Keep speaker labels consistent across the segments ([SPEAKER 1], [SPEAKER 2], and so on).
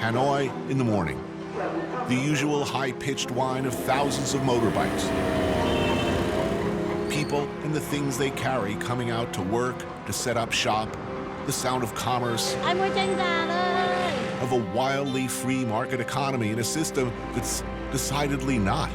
[SPEAKER 1] Hanoi in the morning. The usual high-pitched whine of thousands of motorbikes. People and the things they carry coming out to work, to set up shop. The sound of commerce. Of a wildly free market economy in a system that's decidedly not.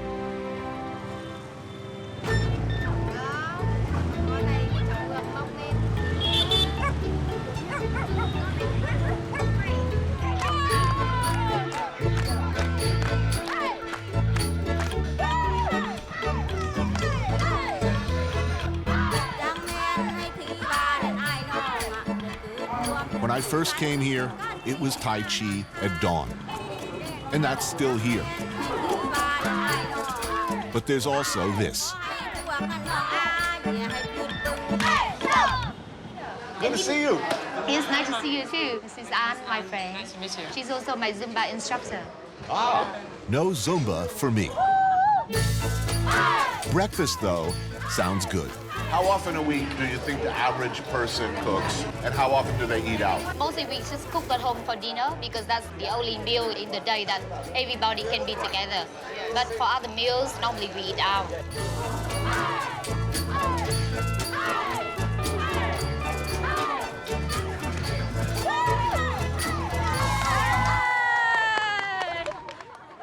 [SPEAKER 1] When I first came here, it was Tai Chi at dawn. And that's still here. But there's also this. Good to see you.
[SPEAKER 2] It's nice to see you too. This is Anne, my friend.
[SPEAKER 3] Nice to meet you.
[SPEAKER 2] She's also my Zumba instructor.
[SPEAKER 1] Ah. No Zumba for me. Breakfast, though, sounds good. How often a week do you think the average person cooks, and how often do they eat out?
[SPEAKER 2] Mostly we just cook at home for dinner because that's the only meal in the day that everybody can be together. But for other meals, normally we eat out.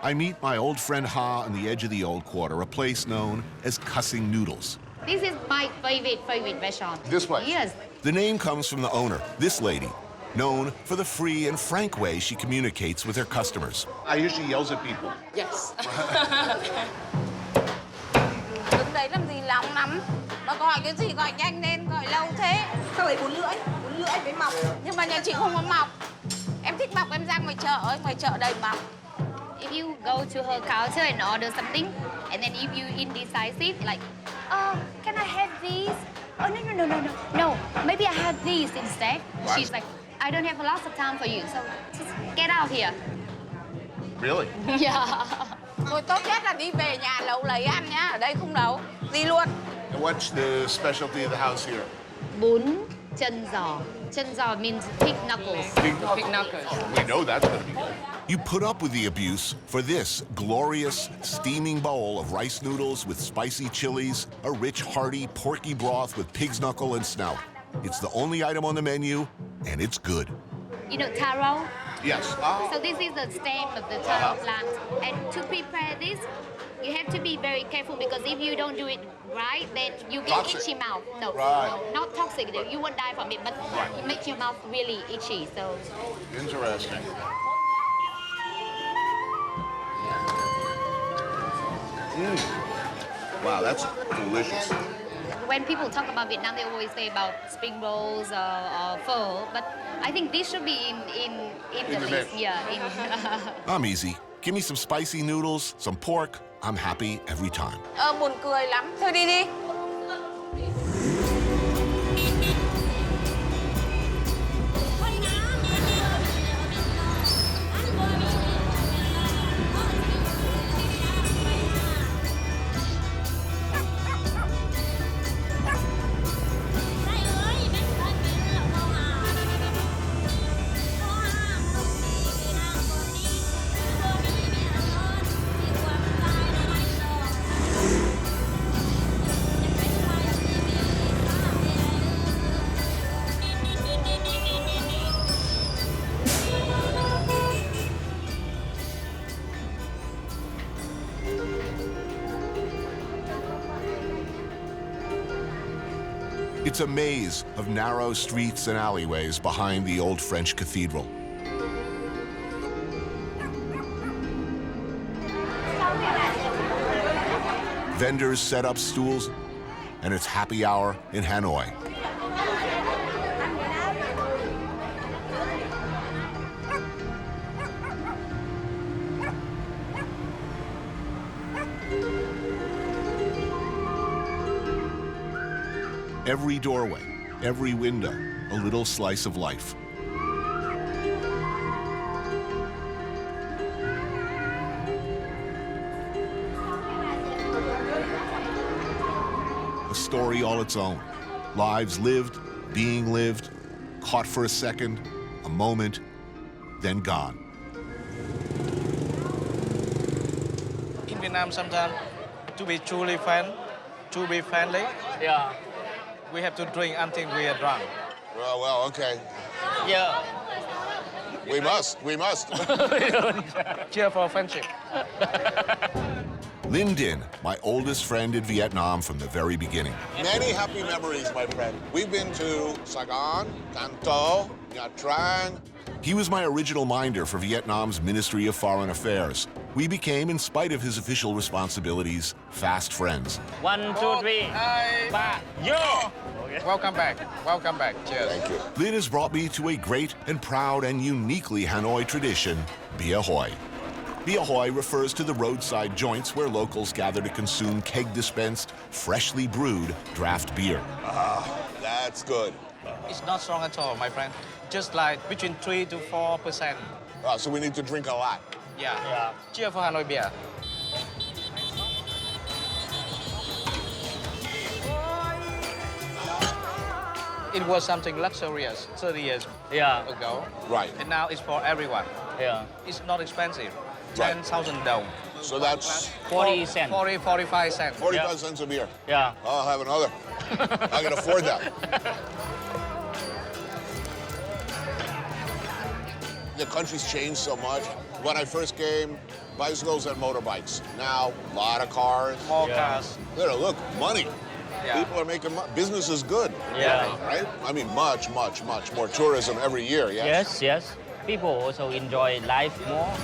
[SPEAKER 1] I meet my old friend Ha on the edge of the Old Quarter, a place known as Cussing Noodles.
[SPEAKER 2] This is my favorite restaurant.
[SPEAKER 1] This place?
[SPEAKER 2] Yes.
[SPEAKER 1] The name comes from the owner, this lady, known for the free and frank way she communicates with her customers. I hear she yells at people.
[SPEAKER 3] Yes.
[SPEAKER 4] Đứng đấy làm gì lóng lắm. Mà gọi cái gì gọi nhanh lên, gọi lâu thế. Sao lại bún lưỡi với mọc. Nhưng mà nhà chị không có mọc. Em thích mọc em ra ngoài chợ đầy mọc.
[SPEAKER 2] If you go to her counter and order something, and then if you indecisive, like, oh, can I have these? Oh, no, maybe I have these instead.
[SPEAKER 1] What?
[SPEAKER 2] She's like, I don't have lots of time for you, so just get out here.
[SPEAKER 1] Really?
[SPEAKER 2] Yeah.
[SPEAKER 4] Thôi tốt nhất là đi về nhà nấu lấy ăn nhá. Ở đây không nấu. Đi luôn.
[SPEAKER 1] And what's the specialty of the house here?
[SPEAKER 2] Bún chân giò. Chân giò means pig knuckles.
[SPEAKER 1] Pig
[SPEAKER 3] knuckles.
[SPEAKER 1] We know that's going to be good. You put up with the abuse for this glorious, steaming bowl of rice noodles with spicy chilies, a rich, hearty, porky broth with pig's knuckle and snout. It's the only item on the menu, and it's good.
[SPEAKER 2] You know taro?
[SPEAKER 1] Yes.
[SPEAKER 2] So this is the stem of the taro plant. And to prepare this, you have to be very careful because if you don't do it right, then you get
[SPEAKER 1] Toxic.
[SPEAKER 2] itchy mouth. No,
[SPEAKER 1] Right.
[SPEAKER 2] no, not toxic. You won't die from it, but it makes your mouth really itchy. So
[SPEAKER 1] Interesting. Wow, that's delicious.
[SPEAKER 2] when people talk about Vietnam, they always say about spring rolls or pho, but I think this should be in the
[SPEAKER 1] the
[SPEAKER 2] list.
[SPEAKER 1] mix.
[SPEAKER 2] Yeah.
[SPEAKER 1] I'm easy. Give me some spicy noodles, some pork. I'm happy every time.
[SPEAKER 4] Buồn cười lắm. Thôi đi đi.
[SPEAKER 1] It's a maze of narrow streets and alleyways behind the old French cathedral. Vendors set up stools, and it's happy hour in Hanoi. Every doorway, every window, a little slice of life. A story all its own, Lives lived, being lived, caught for a second, a moment, then gone.
[SPEAKER 3] In Vietnam, sometimes to be truly friendly,
[SPEAKER 5] Yeah.
[SPEAKER 3] we have to drink until we are drunk.
[SPEAKER 6] Well, okay.
[SPEAKER 5] Yeah.
[SPEAKER 6] We must.
[SPEAKER 3] Cheer for friendship.
[SPEAKER 1] Linh Dinh, my oldest friend in Vietnam from the very beginning.
[SPEAKER 6] Many happy memories, my friend. We've been to Saigon, Can Tho, Nha Trang.
[SPEAKER 1] He was my original minder for Vietnam's Ministry of Foreign Affairs. We became, in spite of his official responsibilities, fast friends.
[SPEAKER 5] 1, 2, 3.
[SPEAKER 3] Hi.
[SPEAKER 5] Ba. Yo.
[SPEAKER 3] Welcome back. Welcome back. Cheers.
[SPEAKER 6] Thank you.
[SPEAKER 1] Linh has brought me to a great and proud and uniquely Hanoi tradition, Bia Hoi. Bia Hoi refers to the roadside joints where locals gather to consume keg-dispensed, freshly brewed draft beer.
[SPEAKER 6] That's good.
[SPEAKER 3] It's not strong at all, my friend. Just like between 3 to 4%.
[SPEAKER 6] So we need to drink a lot.
[SPEAKER 3] Yeah.
[SPEAKER 5] Yeah.
[SPEAKER 3] Cheer for Hanoi beer. It was something luxurious 30 years
[SPEAKER 5] Yeah.
[SPEAKER 3] ago.
[SPEAKER 6] Right.
[SPEAKER 3] And now it's for everyone.
[SPEAKER 5] Yeah.
[SPEAKER 3] It's not expensive.
[SPEAKER 6] Right.
[SPEAKER 3] 10,000 dong.
[SPEAKER 6] So that's
[SPEAKER 5] 40 cents.
[SPEAKER 3] 40, 45 cents.
[SPEAKER 6] 45 cents a beer.
[SPEAKER 5] Yeah.
[SPEAKER 6] I'll have another. I can afford that. The country's changed so much. When I first came, bicycles and motorbikes. Now, a lot of cars.
[SPEAKER 3] More
[SPEAKER 5] Yeah.
[SPEAKER 3] cars.
[SPEAKER 6] Look, money.
[SPEAKER 3] Yeah.
[SPEAKER 6] People are making money. Business is good.
[SPEAKER 5] Yeah.
[SPEAKER 6] Right? I mean, much more tourism every year, yes?
[SPEAKER 5] Yes, yes. People also enjoy life more.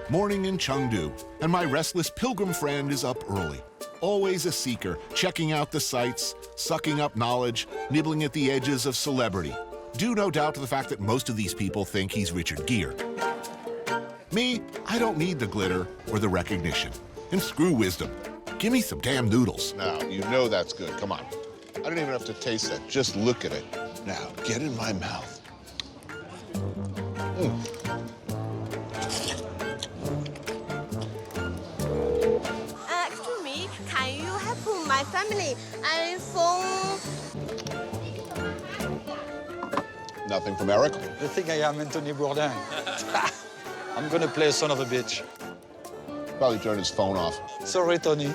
[SPEAKER 1] Morning in Chengdu, and my restless pilgrim friend is up early. Always a seeker, checking out the sights, sucking up knowledge, nibbling at the edges of celebrity. Due no doubt to the fact that most of these people think he's Richard Gere. Me, I don't need the glitter or the recognition. And screw wisdom. Give me some damn noodles.
[SPEAKER 6] Now, you know that's good. Come on. I don't even have to taste that. Just look at it. Now, get in my mouth.
[SPEAKER 7] Excuse me, can you help my family? I'm from...
[SPEAKER 6] Nothing from Eric?
[SPEAKER 8] I think I am Anthony Bourdain. I'm gonna play son of a bitch.
[SPEAKER 6] Probably turned his phone off.
[SPEAKER 8] Sorry, Tony.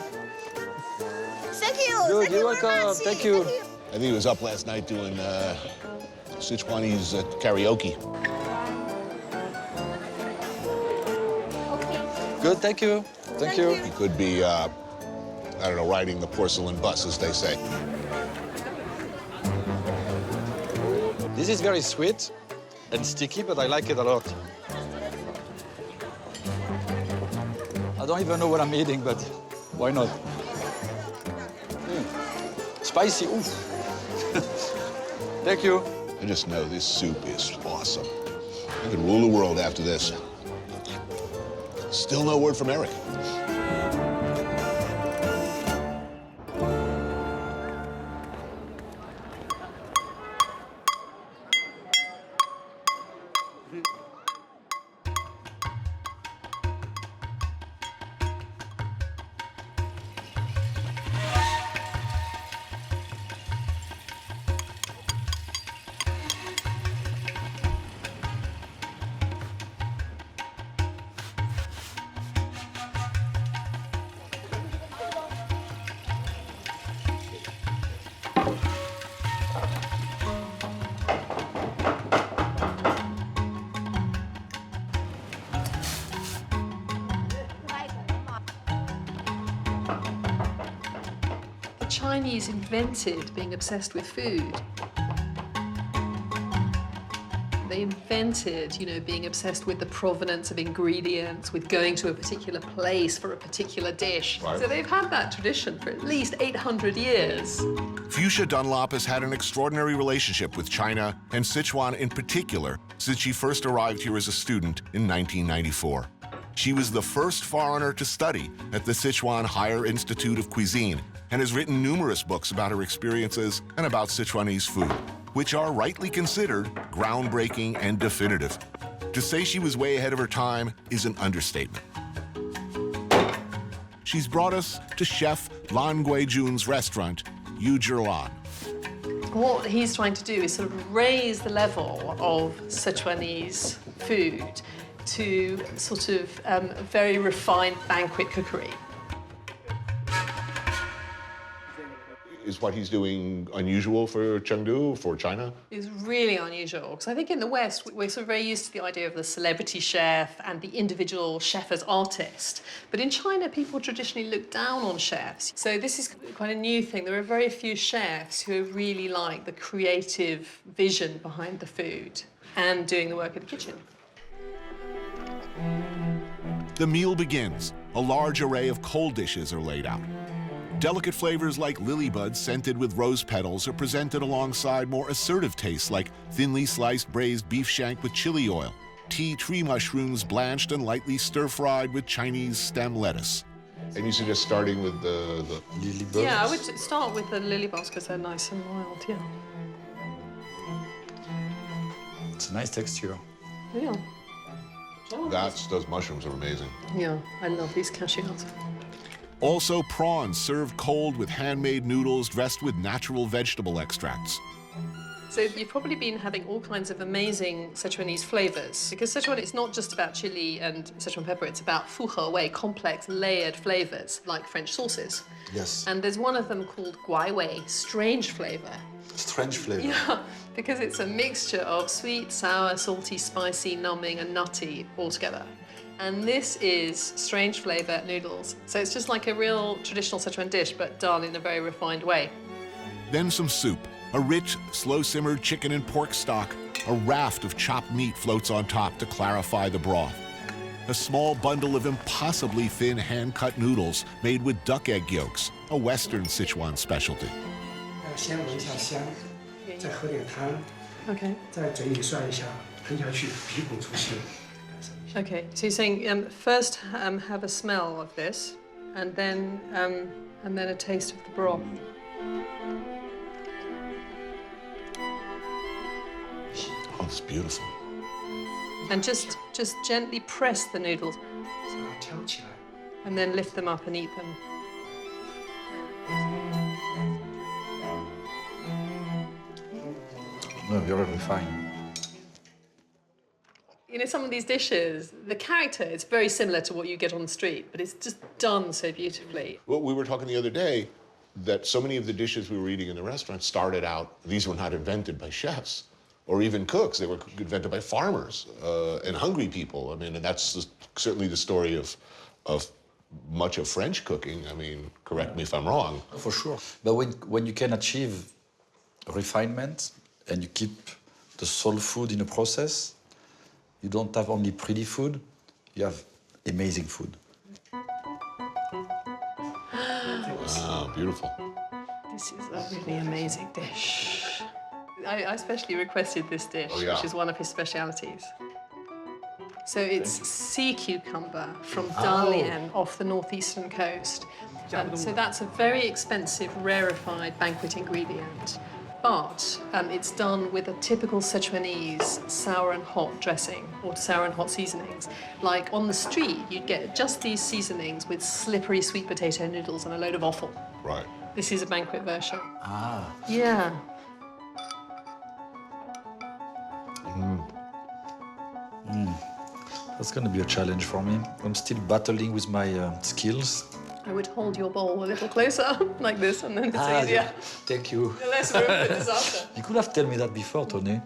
[SPEAKER 7] Thank you.
[SPEAKER 8] Good,
[SPEAKER 7] Thank
[SPEAKER 8] you're
[SPEAKER 7] you very
[SPEAKER 8] welcome.
[SPEAKER 7] much.
[SPEAKER 8] Thank you.
[SPEAKER 6] I think he was up last night doing Sichuanese karaoke.
[SPEAKER 8] Good, thank you. Thank you.
[SPEAKER 6] He could be, I don't know, riding the porcelain bus, as they say.
[SPEAKER 8] This is very sweet and sticky, but I like it a lot. I don't even know what I'm eating, but why not? Spicy, oof. Thank you.
[SPEAKER 6] I just know this soup is awesome. I could rule the world after this. Still no word from Eric.
[SPEAKER 9] Chinese invented being obsessed with food. They invented, you know, being obsessed with the provenance of ingredients, with going to a particular place for a particular dish.
[SPEAKER 1] Right.
[SPEAKER 9] So they've had that tradition for at least 800 years.
[SPEAKER 1] Fuchsia Dunlop has had an extraordinary relationship with China and Sichuan in particular since she first arrived here as a student in 1994. She was the first foreigner to study at the Sichuan Higher Institute of Cuisine and has written numerous books about her experiences and about Sichuanese food, which are rightly considered groundbreaking and definitive. To say she was way ahead of her time is an understatement. She's brought us to Chef Lan Guijun's restaurant, Wiltshire.
[SPEAKER 9] What he's trying to do is sort of raise the level of Sichuanese food to sort of very refined banquet cookery.
[SPEAKER 1] Is what he's doing unusual for Chengdu, for China?
[SPEAKER 9] It's really unusual, because I think in the West, we're sort of very used to the idea of the celebrity chef and the individual chef as artist. But in China, people traditionally look down on chefs. So this is quite a new thing. There are very few chefs who really like the creative vision behind the food and doing the work in the kitchen.
[SPEAKER 1] The meal begins. A large array of cold dishes are laid out. Delicate flavors like lily buds scented with rose petals are presented alongside more assertive tastes like thinly sliced braised beef shank with chili oil, tea tree mushrooms blanched and lightly stir-fried with Chinese stem lettuce. And you suggest starting with the
[SPEAKER 8] lily buds?
[SPEAKER 9] Yeah, I would start with the lily buds because they're nice and mild, yeah.
[SPEAKER 8] It's a nice texture.
[SPEAKER 9] Yeah.
[SPEAKER 1] Those mushrooms are amazing.
[SPEAKER 9] Yeah, I love these cashew nuts.
[SPEAKER 1] Also prawns served cold with handmade noodles dressed with natural vegetable extracts.
[SPEAKER 9] So you've probably been having all kinds of amazing Sichuanese flavors, because Sichuan is not just about chili and Sichuan pepper, it's about fuhe, complex, layered flavors, like French sauces.
[SPEAKER 8] Yes.
[SPEAKER 9] And there's one of them called guaiwei, strange flavor.
[SPEAKER 8] Strange flavor.
[SPEAKER 9] Yeah, because it's a mixture of sweet, sour, salty, spicy, numbing, and nutty all together. And this is strange flavor noodles. So it's just like a real traditional Sichuan dish, but done in a very refined way.
[SPEAKER 1] Then some soup, a rich, slow-simmered chicken and pork stock. A raft of chopped meat floats on top to clarify the broth. A small bundle of impossibly thin hand-cut noodles made with duck egg yolks, a Western Sichuan specialty.
[SPEAKER 10] 先闻一下香，再喝点汤，
[SPEAKER 9] Okay.
[SPEAKER 10] 在嘴里涮一下，吞下去，鼻孔出气。
[SPEAKER 9] Okay, so you're saying first have a smell of this, and then a taste of the broth.
[SPEAKER 1] Oh, it's beautiful.
[SPEAKER 9] And just gently press the noodles,
[SPEAKER 10] 挑起来。
[SPEAKER 9] and then lift them up and eat them.
[SPEAKER 8] No, very refined.
[SPEAKER 9] You know, some of these dishes, the character is very similar to what you get on the street, but it's just done so beautifully.
[SPEAKER 1] Well, we were talking the other day that so many of the dishes we were eating in the restaurant started out, these were not invented by chefs or even cooks. They were invented by farmers and hungry people. I mean, and that's certainly the story of much of French cooking. I mean, correct me if I'm wrong.
[SPEAKER 8] For sure. But when you can achieve refinement and you keep the soul food in a process, you don't have only pretty food, you have amazing food.
[SPEAKER 1] Ah, beautiful.
[SPEAKER 9] This is a really amazing dish. I especially requested this dish, which is one of his specialities. So it's sea cucumber from Dalian off the northeastern coast. So that's a very expensive, rarefied banquet ingredient. But it's done with a typical Sichuanese sour and hot dressing or sour and hot seasonings. Like on the street, you'd get just these seasonings with slippery sweet potato noodles and a load of offal.
[SPEAKER 1] Right.
[SPEAKER 9] This is a banquet version.
[SPEAKER 8] Ah.
[SPEAKER 9] Yeah.
[SPEAKER 8] That's going to be a challenge for me. I'm still battling with my skills.
[SPEAKER 9] I would hold your bowl a little closer, like this, and then it's easier.
[SPEAKER 8] Yeah. Thank you.
[SPEAKER 9] Less room for disaster.
[SPEAKER 8] You could have told me that before, Tony.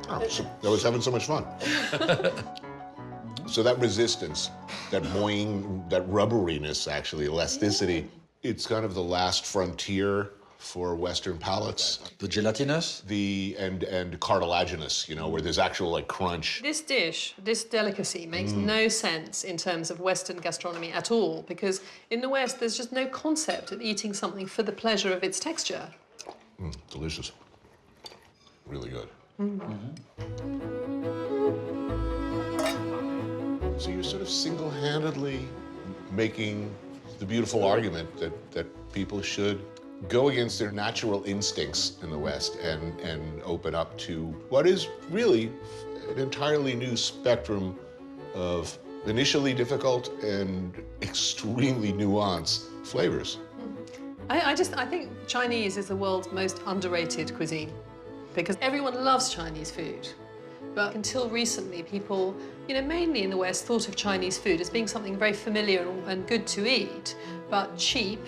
[SPEAKER 1] Oh, I was having so much fun. So that resistance, that moing, that rubberiness, actually, elasticity,
[SPEAKER 6] It's kind of the last frontier for Western palates.
[SPEAKER 8] The gelatinous?
[SPEAKER 6] And cartilaginous, you know, where there's actual like crunch.
[SPEAKER 9] This dish, this delicacy makes no sense in terms of Western gastronomy at all, because in the West there's just no concept of eating something for the pleasure of its texture.
[SPEAKER 6] Delicious. Really good. So you're sort of single-handedly making the beautiful argument that people should go against their natural instincts in the West and open up to what is really an entirely new spectrum of initially difficult and extremely nuanced flavors.
[SPEAKER 9] I think Chinese is the world's most underrated cuisine, because everyone loves Chinese food. But until recently, people, you know, mainly in the West, thought of Chinese food as being something very familiar and good to eat, but cheap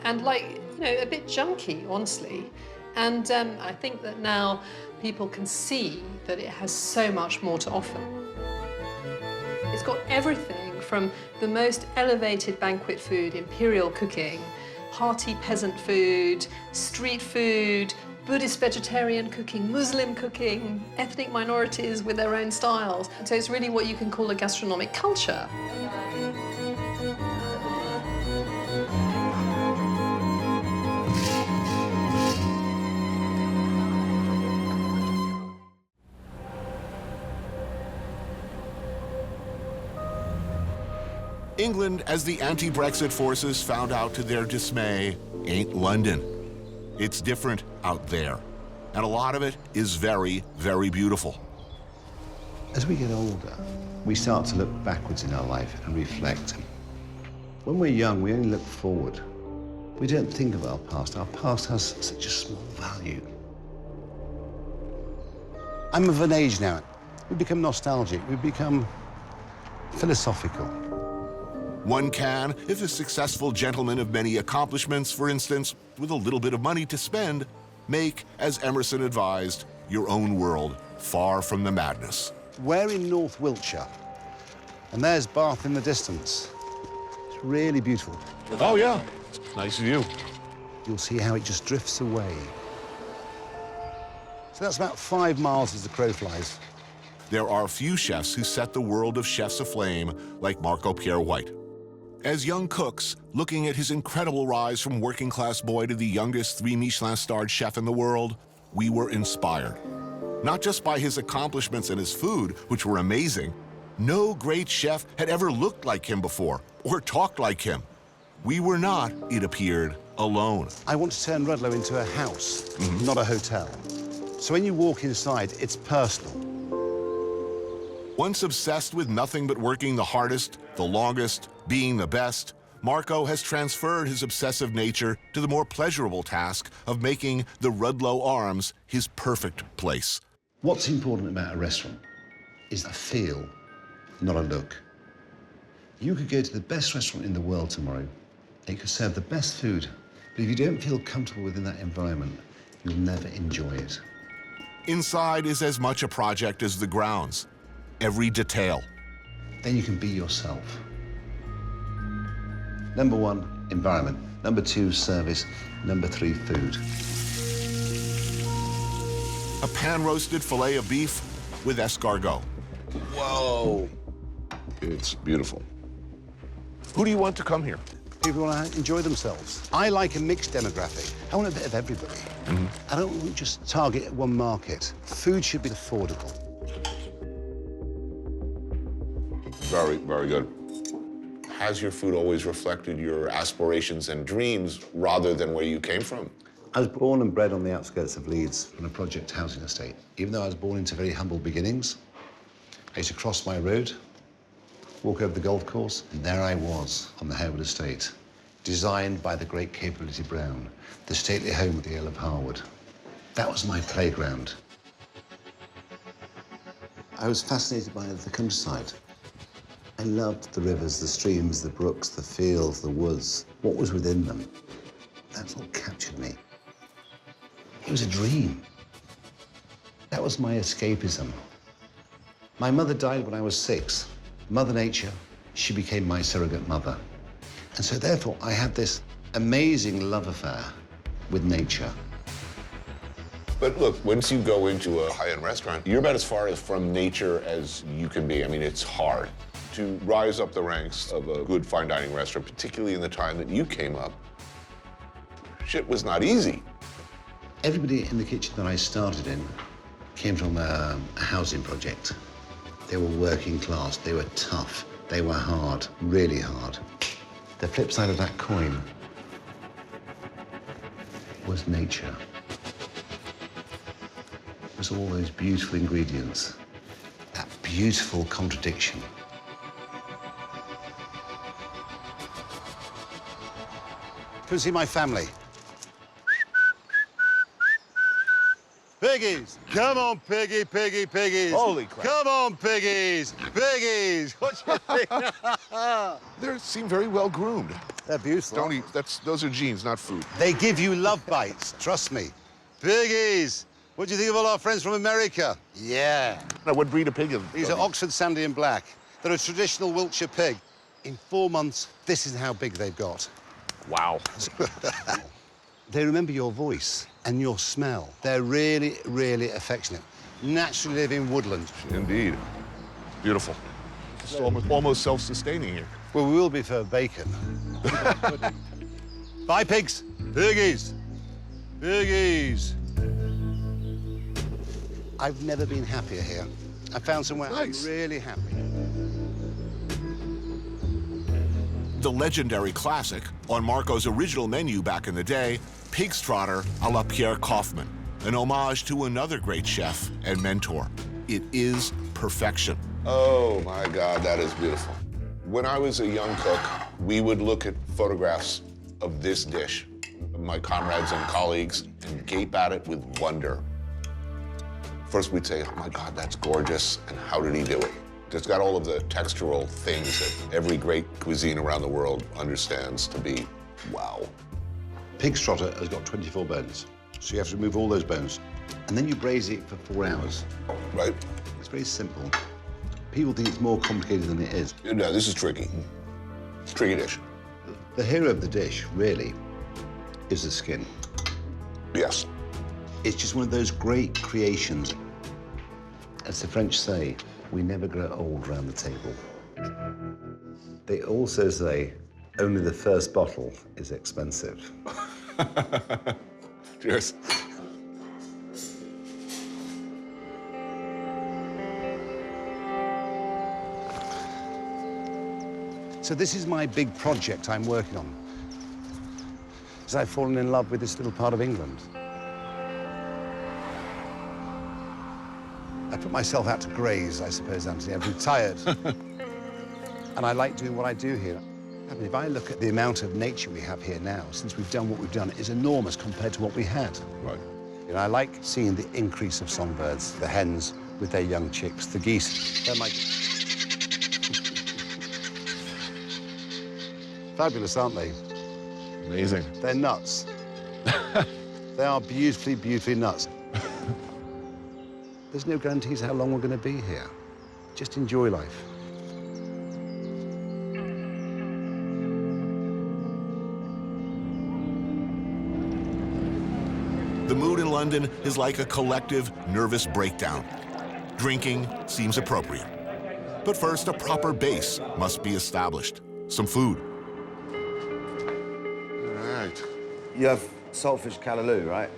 [SPEAKER 9] and, like, you know, a bit junky, honestly. And I think that now people can see that it has so much more to offer. It's got everything from the most elevated banquet food, imperial cooking, hearty peasant food, street food, Buddhist vegetarian cooking, Muslim cooking, ethnic minorities with their own styles. So it's really what you can call a gastronomic culture.
[SPEAKER 1] England, as the anti-Brexit forces found out to their dismay, ain't London. It's different out there, and a lot of it is very, very beautiful.
[SPEAKER 11] As we get older, we start to look backwards in our life and reflect. When we're young, we only look forward. We don't think of our past. Our past has such a small value. I'm of an age now. We become nostalgic. We become philosophical.
[SPEAKER 1] One can, if a successful gentleman of many accomplishments, for instance, with a little bit of money to spend, make, as Emerson advised, your own world, far from the madness.
[SPEAKER 11] We're in North Wiltshire, and there's Bath in the distance. It's really beautiful.
[SPEAKER 6] Oh, yeah. Nice view.
[SPEAKER 11] You'll see how it just drifts away. So that's about 5 miles as the crow flies.
[SPEAKER 1] There are few chefs who set the world of chefs aflame like Marco Pierre White. As young cooks, looking at his incredible rise from working-class boy to the youngest 3 Michelin-starred chef in the world, we were inspired. Not just by his accomplishments and his food, which were amazing. No great chef had ever looked like him before or talked like him. We were not, it appeared, alone.
[SPEAKER 11] I want to turn Rudlow into a house, not a hotel. So when you walk inside, it's personal.
[SPEAKER 1] Once obsessed with nothing but working the hardest, the longest, being the best, Marco has transferred his obsessive nature to the more pleasurable task of making the Rudlow Arms his perfect place.
[SPEAKER 11] What's important about a restaurant is a feel, not a look. You could go to the best restaurant in the world tomorrow. It could serve the best food, but if you don't feel comfortable within that environment, you'll never enjoy it.
[SPEAKER 1] Inside is as much a project as the grounds. Every detail.
[SPEAKER 11] Then you can be yourself. Number 1, environment. Number 2, service. Number 3, food.
[SPEAKER 1] A pan-roasted filet of beef with escargot.
[SPEAKER 6] Whoa. It's beautiful. Who do you want to come here?
[SPEAKER 11] People want to enjoy themselves. I like a mixed demographic. I want a bit of everybody. I don't want to just target one market. Food should be affordable.
[SPEAKER 6] Very, very good. Has your food always reflected your aspirations and dreams rather than where you came from?
[SPEAKER 11] I was born and bred on the outskirts of Leeds on a project housing estate. Even though I was born into very humble beginnings, I used to cross my road, walk over the golf course, and there I was on the Harewood estate, designed by the great Capability Brown, the stately home of the Earl of Harwood. That was my playground. I was fascinated by the countryside. I loved the rivers, the streams, the brooks, the fields, the woods, what was within them. That's what captured me. It was a dream. That was my escapism. My mother died when I was 6. Mother Nature, she became my surrogate mother. And so therefore, I had this amazing love affair with nature.
[SPEAKER 6] But look, once you go into a high-end restaurant, you're about as far from nature as you can be. I mean, it's hard to rise up the ranks of a good fine dining restaurant, particularly in the time that you came up. Shit was not easy.
[SPEAKER 11] Everybody in the kitchen that I started in came from a housing project. They were working class, they were tough, they were hard, really hard. The flip side of that coin was nature. It was all those beautiful ingredients, that beautiful contradiction. Come see my family. Piggies! Come on, piggy, piggy, piggies!
[SPEAKER 6] Holy crap.
[SPEAKER 11] Come on, piggies! Piggies! What you think?
[SPEAKER 6] They seem very well groomed.
[SPEAKER 11] They're beautiful.
[SPEAKER 6] Don't eat. Those are genes, not food.
[SPEAKER 11] They give you love bites, trust me. Piggies! What do you think of all our friends from America? Yeah.
[SPEAKER 6] Now, what breed of pig is it?
[SPEAKER 11] These are Oxford Sandy and Black. They're a traditional Wiltshire pig. In 4 months, this is how big they've got.
[SPEAKER 6] Wow.
[SPEAKER 11] They remember your voice and your smell. They're really, really affectionate. Naturally live in woodland.
[SPEAKER 6] Indeed. Beautiful. It's almost self-sustaining here.
[SPEAKER 11] Well, we will be for bacon. Bye, pigs. Piggies. Piggies. I've never been happier here. I found somewhere
[SPEAKER 6] Nice.
[SPEAKER 11] I'm really happy.
[SPEAKER 1] The legendary classic, on Marco's original menu back in the day, pig's trotter a la Pierre Kaufman, an homage to another great chef and mentor. It is perfection.
[SPEAKER 6] Oh, my God, that is beautiful. When I was a young cook, we would look at photographs of this dish, my comrades and colleagues, and gape at it with wonder. First, we'd say, oh, my God, that's gorgeous, and how did he do it? It's got all of the textural things that every great cuisine around the world understands to be wow.
[SPEAKER 11] Pig's trotter has got 24 bones, so you have to remove all those bones. And then you braise it for 4 hours.
[SPEAKER 6] Right?
[SPEAKER 11] It's very simple. People think it's more complicated than it is.
[SPEAKER 6] No, this is tricky. Tricky dish.
[SPEAKER 11] The hero of the dish, really, is the skin.
[SPEAKER 6] Yes.
[SPEAKER 11] It's just one of those great creations. As the French say, we never grow old round the table. They also say only the first bottle is expensive.
[SPEAKER 6] Cheers.
[SPEAKER 11] So this is my big project I'm working on. Because I've fallen in love with this little part of England. I put myself out to graze, I suppose, Anthony. I've retired. And I like doing what I do here. I mean, if I look at the amount of nature we have here now, since we've done what we've done, it is enormous compared to what we had.
[SPEAKER 6] Right.
[SPEAKER 11] You know, I like seeing the increase of songbirds, the hens with their young chicks, the geese. They're my... Fabulous, aren't they?
[SPEAKER 6] Amazing.
[SPEAKER 11] They're nuts. They are beautifully, beautifully nuts. There's no guarantees how long we're going to be here. Just enjoy life.
[SPEAKER 1] The mood in London is like a collective nervous breakdown. Drinking seems appropriate. But first, a proper base must be established. Some food.
[SPEAKER 6] All right.
[SPEAKER 12] You have saltfish callaloo, right?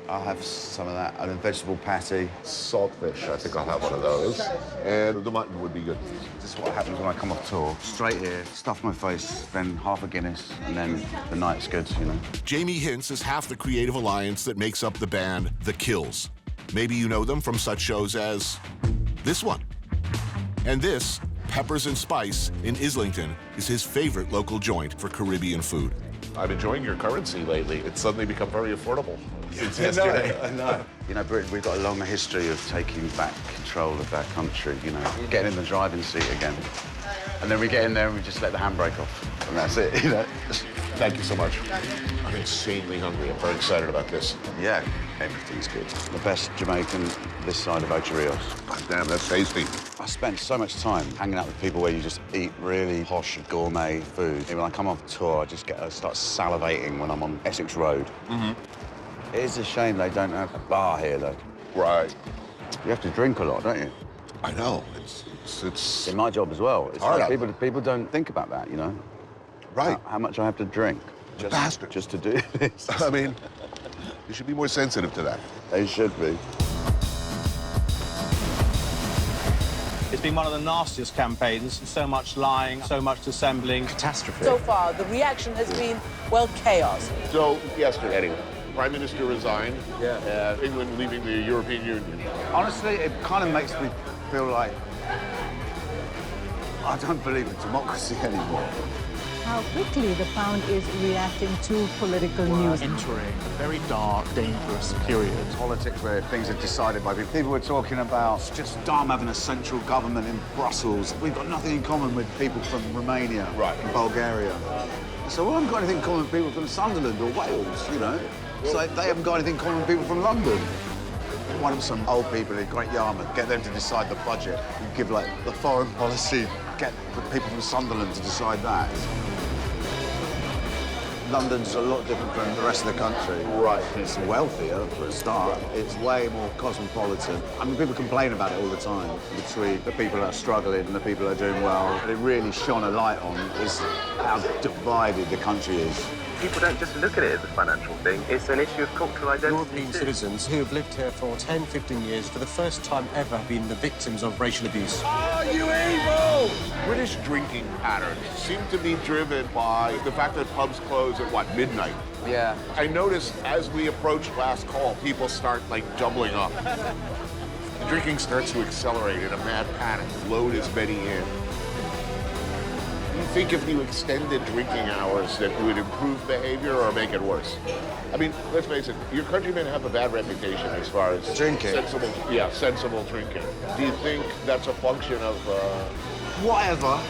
[SPEAKER 12] I'll have some of that, and a vegetable patty.
[SPEAKER 6] Saltfish, I think I'll have one of those. And the mutton would be good.
[SPEAKER 12] This is what happens when I come off tour. Straight here, stuff my face, then half a Guinness, and then the night's good, you know.
[SPEAKER 1] Jamie Hintz is half the creative alliance that makes up the band The Kills. Maybe you know them from such shows as this one. And this, Peppers and Spice in Islington, is his favorite local joint for Caribbean food.
[SPEAKER 6] I'm enjoying your currency lately. It's suddenly become very affordable since yesterday.
[SPEAKER 12] I know. You know, Britain, we've got a long history of taking back control of our country, you know, getting in the driving seat again. And then we get in there and we just let the handbrake off, and that's it, you know.
[SPEAKER 6] Thank you so much. I'm insanely hungry. I'm very excited about this.
[SPEAKER 12] Yeah, Everything's good. The best Jamaican this side of Ocho Rios.
[SPEAKER 6] God damn, that's tasty.
[SPEAKER 12] I spent so much time hanging out with people where you just eat really posh gourmet food. When I come off tour, I start salivating when I'm on Essex Road. It is a shame they don't have a bar here, though.
[SPEAKER 6] Right.
[SPEAKER 12] You have to drink a lot, don't you?
[SPEAKER 6] I know. It's
[SPEAKER 12] in my job as well. It's
[SPEAKER 6] hard
[SPEAKER 12] like people don't think about that, you know?
[SPEAKER 6] Right.
[SPEAKER 12] How much I have to drink.
[SPEAKER 6] Bastard.
[SPEAKER 12] Just to do this.
[SPEAKER 6] I mean, you should be more sensitive to that.
[SPEAKER 12] They should be.
[SPEAKER 3] It's been one of the nastiest campaigns. So much lying, so much dissembling. Catastrophe.
[SPEAKER 13] So far, the reaction has been, well, chaos.
[SPEAKER 6] So, yesterday, Prime Minister resigned.
[SPEAKER 12] Yeah.
[SPEAKER 6] England leaving the European Union.
[SPEAKER 12] Honestly, it kind of makes me feel like I don't believe in democracy anymore.
[SPEAKER 14] How quickly the pound is reacting to political news.
[SPEAKER 15] Entering a very dark, dangerous period.
[SPEAKER 12] Politics where things are decided by people. People were talking about it's just dumb having a central government in Brussels. We've got nothing in common with people from Romania and Bulgaria. So we haven't got anything in common with people from Sunderland or Wales, you know? It's like they haven't got anything in common with people from London. Why don't some old people in Great Yarmouth get them to decide the budget? You give, like, the foreign policy, get the people from Sunderland to decide that. London's a lot different from the rest of the country.
[SPEAKER 6] Right.
[SPEAKER 12] It's wealthier, for a start. It's way more cosmopolitan. I mean, people complain about it all the time, between the people that are struggling and the people that are doing well. But it really shone a light on is how divided the country is.
[SPEAKER 16] People don't just look at it as a financial thing. It's an issue of cultural identity.
[SPEAKER 17] European citizens who have lived here for 10, 15 years, for the first time ever, been the victims of racial abuse.
[SPEAKER 6] Are you evil? British drinking patterns seem to be driven by the fact that pubs close at, what, midnight?
[SPEAKER 3] Yeah.
[SPEAKER 6] I noticed as we approach last call, people start, like, doubling up. The drinking starts to accelerate in a mad panic. Load as many in. Do you think if you extended drinking hours that it would improve behavior or make it worse? I mean, let's face it, your countrymen have a bad reputation as far as
[SPEAKER 12] drinking.
[SPEAKER 6] Sensible drinking. Do you think that's a function of
[SPEAKER 12] Whatever.